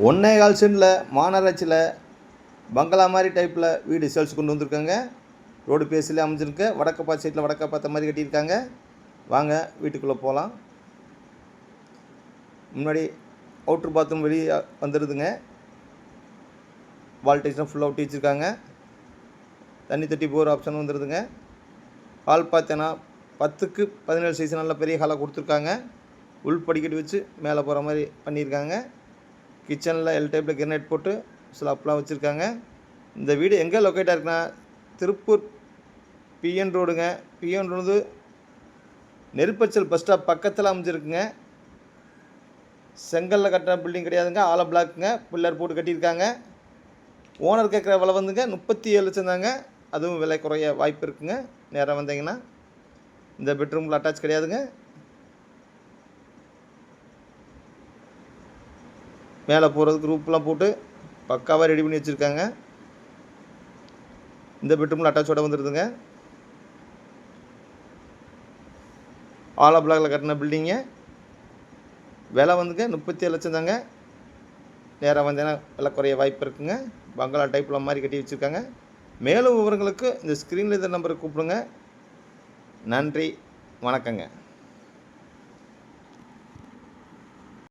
1.25 சென்டில் மாநகராட்சியில் பங்களா மாதிரி டைப்பில் வீடு சேல்ஸ் கொண்டு வந்திருக்காங்க. ரோடு பேஸில் அமைஞ்சிருக்கு. வடக்கு பார்த்த சைட்டில் வடக்க பார்த்த மாதிரி கட்டியிருக்காங்க. வாங்க வீட்டுக்குள்ளே போகலாம். முன்னாடி அவுட்ரு பாத்ரூம் வெளியே வந்துடுதுங்க. வால் டைல்ஸ்லாம் ஃபுல்லாக ஒட்டி வச்சுருக்காங்க. தண்ணி தொட்டி போர் ஆப்ஷன் வந்துடுதுங்க. ஹால் பார்த்தேன்னா 10க்கு 17 சைஸ் நல்ல பெரிய ஹாலாக கொடுத்துருக்காங்க. உள் படிக்கட்டு வச்சு மேலே போகிற மாதிரி பண்ணியிருக்காங்க. கிச்சனில் எல் டைப்பில் கிரனைட் போட்டு ஸ்லாப்லாம் வச்சுருக்காங்க. இந்த வீடு எங்கே லொக்கேட்டாக இருக்குன்னா திருப்பூர் பிஎன் ரோடுங்க. PN road Neruppachal bus stop பக்கத்தில் அமைஞ்சிருக்குங்க. செங்கல்ல கட்டின பில்டிங் கிடையாதுங்க. ஆல பிளாக்குங்க. பில்லர் போட்டு கட்டியிருக்காங்க. ஓனர் கேட்குற விலை வந்துங்க 37 லட்சம் தாங்க. அதுவும் விலை குறைய வாய்ப்பு இருக்குங்க. நேராக வந்தீங்கன்னா இந்த பெட்ரூமில் அட்டாச் கிடையாதுங்க. மேலே போகிறதுக்கு ரூப்லாம் போட்டு பக்காவாக ரெடி பண்ணி வச்சுருக்காங்க. இந்த பெட்ரூமில் அட்டாச்சோட வந்துடுதுங்க. ஆலா பிளாக்கில் கட்டின பில்டிங்கு. விலை வந்துங்க 37 லட்சம் தாங்க. நேராக வந்தீங்கன்னா விலை குறைய வாய்ப்பு இருக்குங்க. பங்களா டைப்பில் மாதிரி கட்டி வச்சுருக்காங்க. மேலும் விவரங்களுக்கு இந்த ஸ்க்ரீனில் இந்த நம்பருக்கு கூப்பிடுங்க. நன்றி, வணக்கங்க.